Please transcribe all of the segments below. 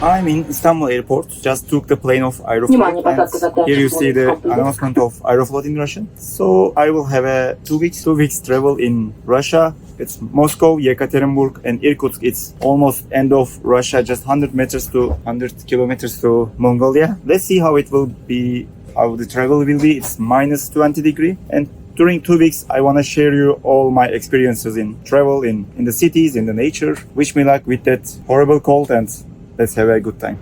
I'm in Istanbul airport. Just took the plane of Aeroflot. And here you see the announcement of Aeroflot in Russian. So I will have a 2 weeks travel in Russia. It's Moscow, Yekaterinburg, and Irkutsk. It's almost end of Russia, just 100 kilometers to Mongolia. Let's see how it will be, how the travel will be. It's minus 20 degree. And during 2 weeks, I want to share you all my experiences in travel, in the cities, in the nature. Wish me luck with that horrible cold, and let's have a good time.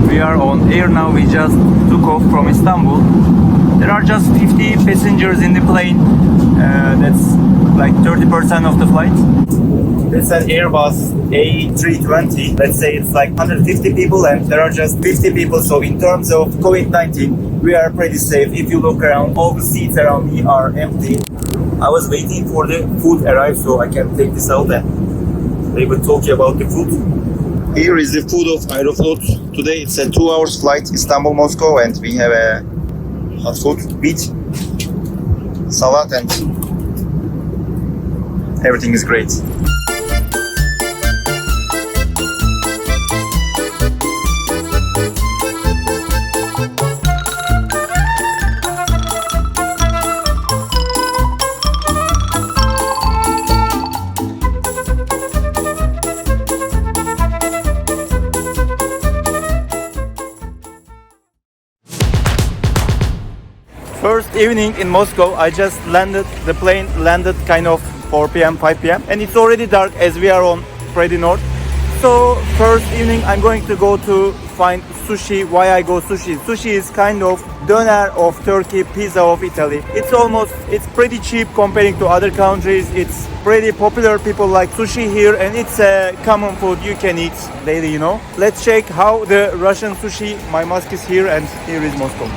We are on air now. We just took off from Istanbul. There are just 50 passengers in the plane. That's like 30% of the flight. It's an Airbus A320. Let's say it's like 150 people and there are just 50 people. So in terms of COVID-19, we are pretty safe. If you look around, all the seats around me are empty. I was waiting for the food arrive so I can take this out and they will talk about the food. Here is the food of Aeroflot. Today it's a 2 hours flight, Istanbul-Moscow, and we have a hot food, wheat, salad, and everything is great. First evening in Moscow, I just landed, the plane landed kind of 4 p.m., 5 p.m. and it's already dark as we are on pretty north. So first evening I'm going to go to find sushi. Why I go sushi? Sushi is kind of doner of Turkey, pizza of Italy. It's pretty cheap comparing to other countries. It's pretty popular. People like sushi here and it's a common food you can eat daily, you know. Let's check how the Russian sushi. My mask is here and here is Moscow.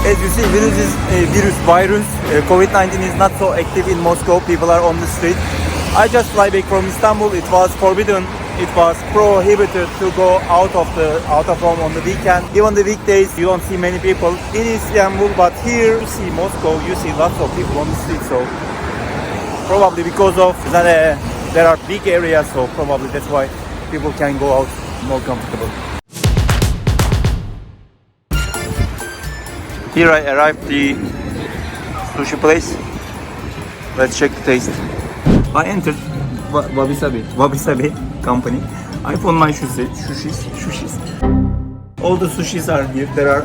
As you see, this is virus. COVID-19 is not so active in Moscow. People are on the street. I just fly back from Istanbul. It was forbidden. It was prohibited to go out of home on the weekend. Even the weekdays, you don't see many people in Istanbul. But here, you see Moscow, you see lots of people on the street. So probably because of that, there are big areas. So probably that's why people can go out more comfortable. Here I arrived the sushi place. Let's check the taste. I entered Wabi-sabi company. I found my sushis. All the sushis are here. There are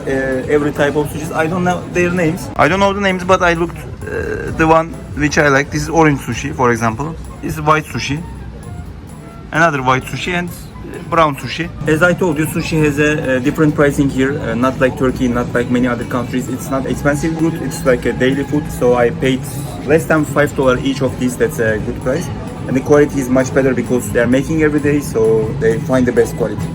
every type of sushis. I don't know their names. I don't know the names, but I looked the one which I like. This is orange sushi, for example. This is white sushi. Another white sushi and brown sushi. As I told you, sushi has a different pricing here, not like Turkey, not like many other countries. It's not expensive food, it's like a daily food, so I paid less than $5 each of these. That's a good price, and the quality is much better because they're making every day, so they find the best quality.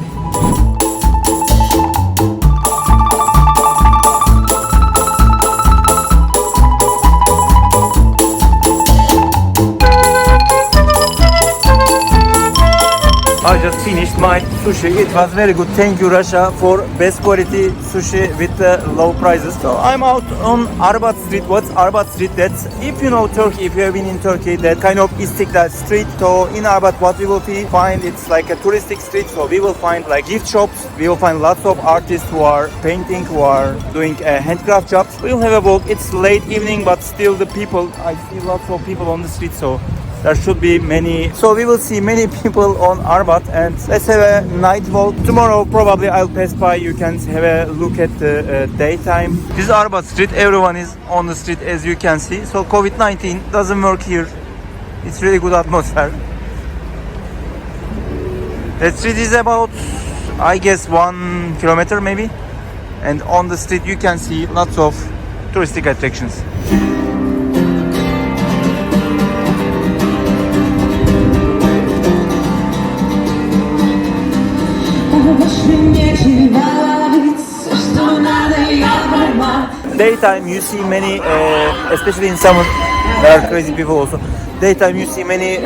I just finished my sushi. It was very good. Thank you, Russia, for best quality sushi with low prices. So I'm out on Arbat Street. What's Arbat Street? That's, if you know Turkey, if you have been in Turkey, that kind of Istiklal Street. So in Arbat, what we will find, it's like a touristic street. So we will find like gift shops. We will find lots of artists who are painting, who are doing handcraft jobs. We will have a walk. It's late evening, but still the people, I see lots of people on the street. So There should be many, so we will see many people on Arbat, and let's have a night walk. Tomorrow probably I'll pass by, you can have a look at the daytime. This is Arbat Street, everyone is on the street as you can see. So COVID-19 doesn't work here. It's really good atmosphere. The street is about, I guess, 1 kilometer maybe. And on the street you can see lots of touristic attractions. Daytime you see many, especially in summer, there are crazy people also. Daytime you see many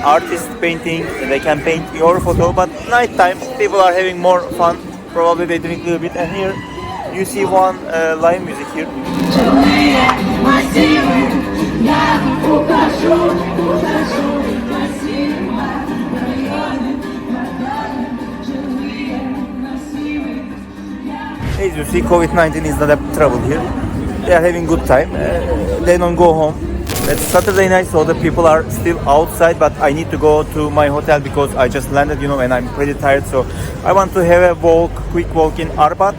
artists painting, they can paint your photo, but nighttime people are having more fun, probably they drink a little bit, and here you see one live music here. As you see, COVID-19 is not a trouble here. They are having good time. They don't go home. It's Saturday night, so the people are still outside, but I need to go to my hotel because I just landed, you know, and I'm pretty tired. So I want to have a walk, quick walk in Arbat.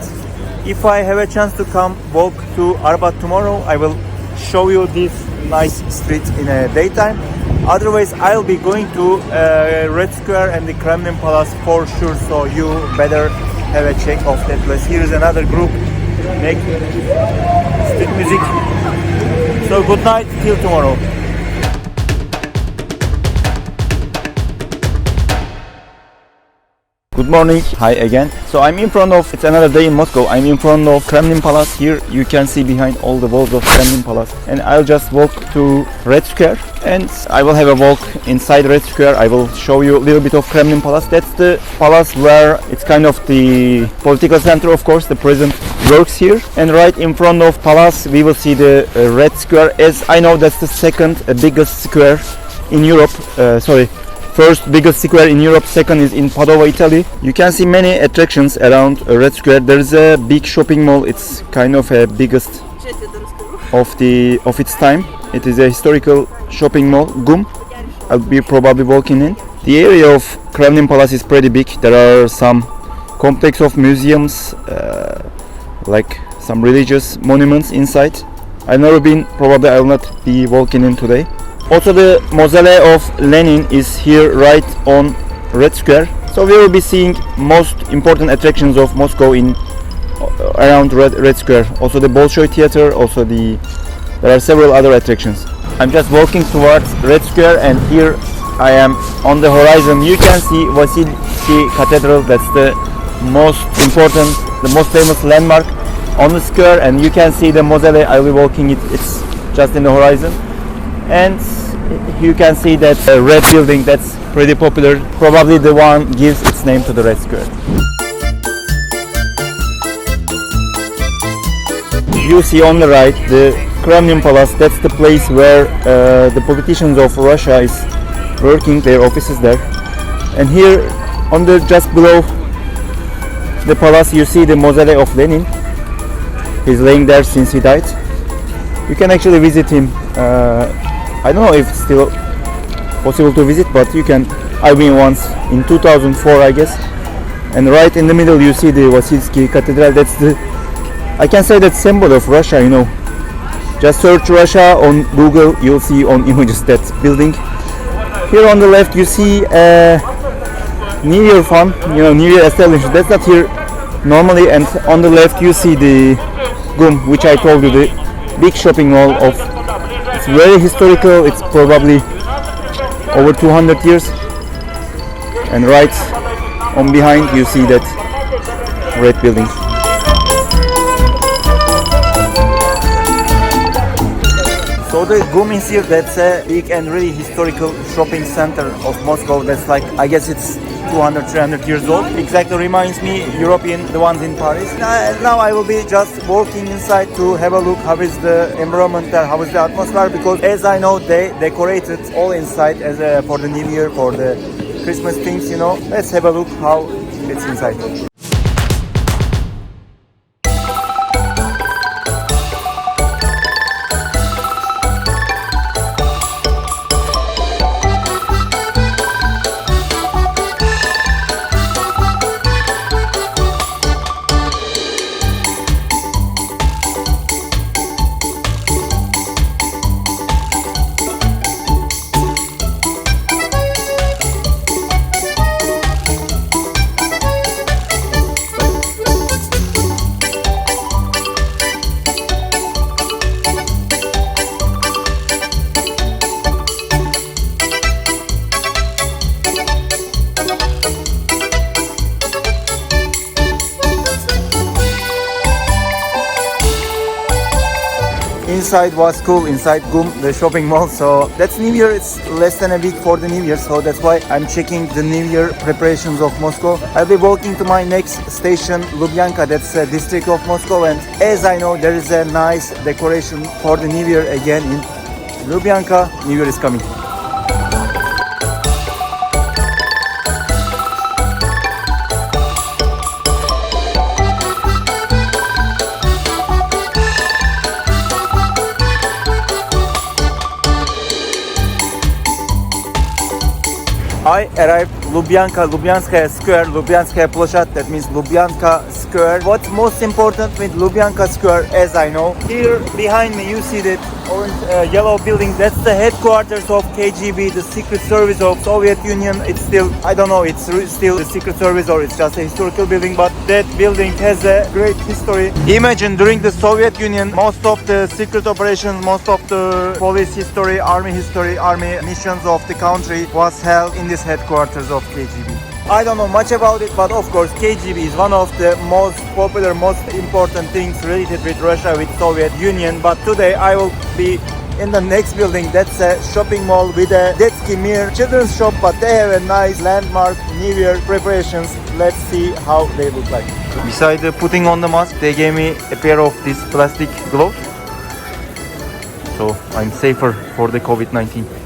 If I have a chance to come walk to Arbat tomorrow, I will show you this nice street in a daytime. Otherwise, I'll be going to Red Square and the Kremlin Palace for sure. So you better have a check of that place. Here is another group make street music. So good night till tomorrow. Good morning, hi again. So I'm in front of, it's another day in Moscow, I'm in front of Kremlin Palace. Here you can see behind all the walls of Kremlin Palace, and I'll just walk to Red Square and I will have a walk inside Red Square. I will show you a little bit of Kremlin Palace. That's the palace where it's kind of the political center, of course. The president works here, and right in front of palace we will see the Red Square. As I know, that's the second biggest square in Europe. First biggest square in Europe, second is in Padova, Italy. You can see many attractions around Red Square. There's a big shopping mall. It's kind of a biggest of its time. It is a historical shopping mall, GUM. I'll be probably walking in. The area of Kremlin Palace is pretty big. There are some complex of museums, like some religious monuments inside. I've never been, probably I will not be walking in today. Also the mausoleum of Lenin is here right on Red Square. So we will be seeing most important attractions of Moscow in around Red Square. Also the Bolshoi Theater, also there are several other attractions. I'm just walking towards Red Square, and here I am on the horizon. You can see Vasilki Cathedral. That's the most important, the most famous landmark on the square, and you can see the mausoleum. I'll be walking it. It's just in the horizon. And you can see that red building that's pretty popular, probably the one gives its name to the Red Square. You see on the right the Kremlin Palace. That's the place where the politicians of Russia is working, their offices there. And here on the just below the palace you see the mausoleum of Lenin. He's laying there since he died. You can actually visit him. I don't know if it's still possible to visit, but you can. I've been once in 2004, I guess. And right in the middle you see the Vasilki Cathedral. That's the, I can say, that symbol of Russia, you know. Just search Russia on Google, you'll see on images that building. Here on the left you see New Year fun, you know, New Year establishment. That's not here normally. And on the left you see the GUM, which I told you, the big shopping mall of. It's very historical. It's probably over 200 years. And right on behind you see that red building. So the GUM is here. That's a big and really historical shopping center of Moscow. That's like, I guess it's 200, 300 years old. Exactly reminds me European, the ones in Paris. Now I will be just walking inside to have a look how is the environment there, how is the atmosphere, because as I know they decorated all inside as for the New Year, for the Christmas things, you know. Let's have a look how it's inside. outside was cool, inside GUM, the shopping mall. So that's New Year. It's less than a week for the New Year, so that's why I'm checking the New Year preparations of Moscow. I'll be walking to my next station, Lubyanka, that's a district of Moscow, and as I know, there is a nice decoration for the New Year again in Lubyanka. New Year is coming. I arrived Lubyanka Square, Lubyanka Plощad, that means Lubyanka Square. What's most important with Lubyanka Square, as I know, here behind me you see that orange, yellow building. That's the headquarters of KGB, the secret service of Soviet Union. It's still, I don't know, it's still the secret service or it's just a historical building, but that building has a great history. Imagine during the Soviet Union, most of the secret operations, most of the police history, army missions of the country was held in this headquarters of KGB. I don't know much about it, but of course KGB is one of the most popular, most important things related with Russia, with Soviet Union. But today I will be in the next building. That's a shopping mall with a Detski Mir children's shop, but they have a nice landmark New Year preparations. Let's see how they look like. Besides putting on the mask, they gave me a pair of these plastic gloves, so I'm safer for the COVID-19.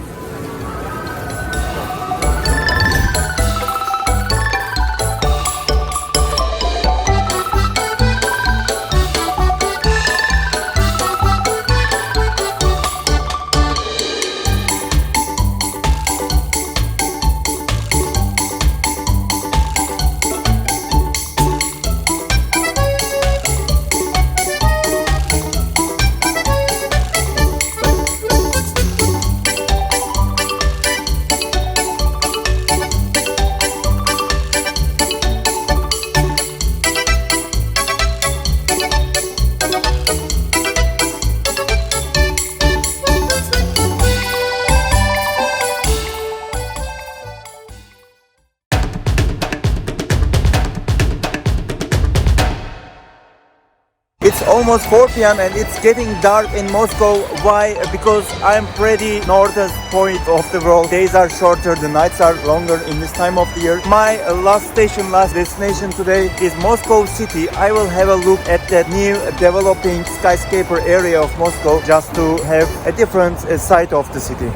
It's almost 4 p.m. and it's getting dark in Moscow. Why? Because I'm pretty northern point of the world. Days are shorter, the nights are longer in this time of the year. My last destination today is Moscow city. I will have a look at that new developing skyscraper area of Moscow just to have a different side of the city.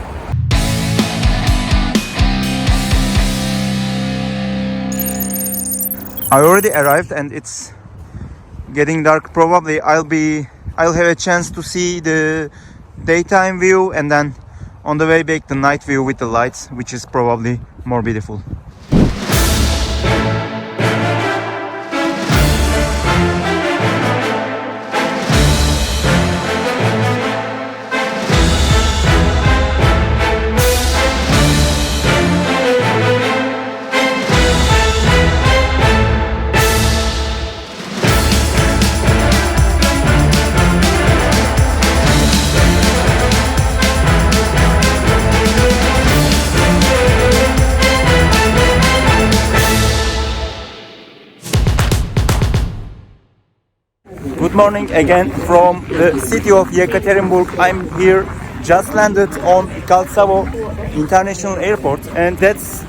I already arrived and it's getting dark. Probably I'll have a chance to see the daytime view and then on the way back the night view with the lights, which is probably more beautiful. Good morning again from the city of Yekaterinburg. I'm here, just landed on Kaltsovo International Airport, and that's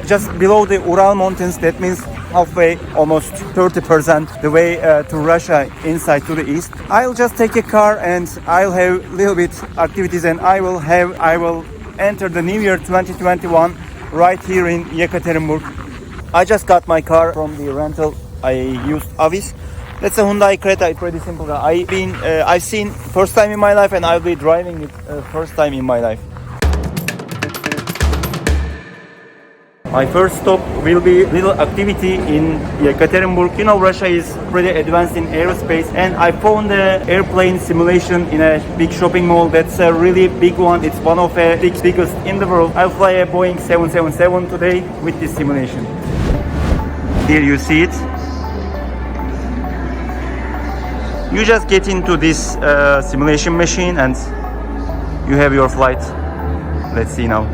just below the Ural Mountains. That means halfway, almost 30% the way to Russia, inside to the east. I'll just take a car and I'll have little bit activities, and I will enter the New Year 2021 right here in Yekaterinburg. I just got my car from the rental. I used Avis. That's a Hyundai Creta. It's pretty simple. I've seen first time in my life, and I'll be driving it first time in my life. My first stop will be little activity in Yekaterinburg. You know, Russia is pretty advanced in aerospace, and I found the airplane simulation in a big shopping mall. That's a really big one. It's one of the biggest in the world. I'll fly a Boeing 777 today with this simulation. Here you see it. You just get into this simulation machine and you have your flight. Let's see now.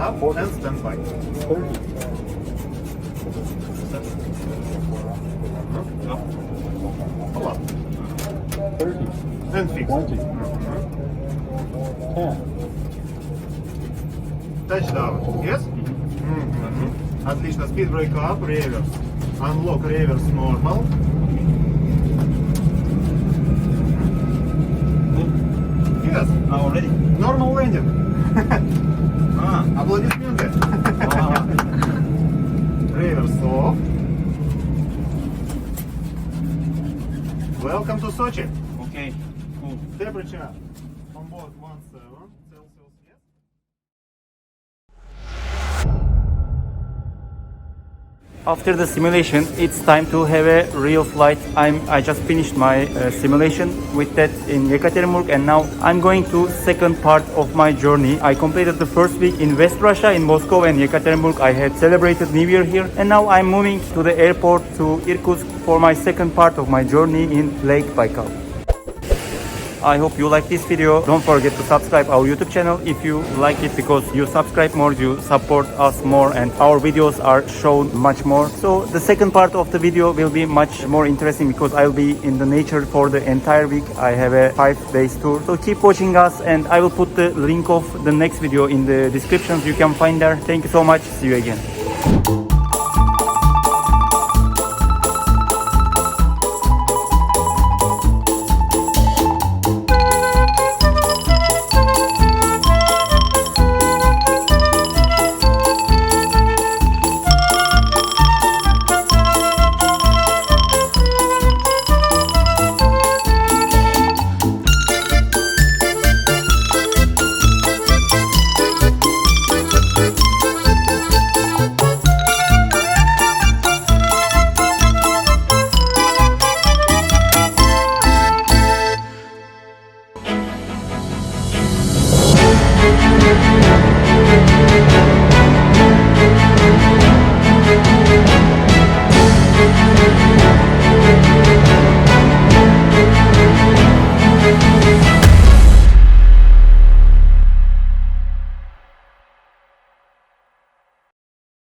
up and stand by. 30. Pull up 30. and fix. 20. 10. Touchdown. Yes? Отлично. Speed brake up, reverse. Unlock reverse normal. Yes. Now ready? Normal landing. Аплодисменты. Reverse off. Welcome to Sochi. Okay, cool. Temperature on board 17 Celsius. Yes. After the simulation, it's time to have a real flight. I just finished my simulation with that in Yekaterinburg, and now I'm going to second part of my journey. I completed the first week in West Russia, in Moscow and Yekaterinburg. I had celebrated New Year here, and now I'm moving to the airport to Irkutsk for my second part of my journey in Lake Baikal. I hope you like this video. Don't forget to subscribe our YouTube channel if you like it, because you subscribe more, you support us more, and our videos are shown much more. So the second part of the video will be much more interesting because I'll be in the nature for the entire week. I have a 5 days tour. So keep watching us, and I will put the link of the next video in the descriptions. You can find there. Thank you so much. See you again.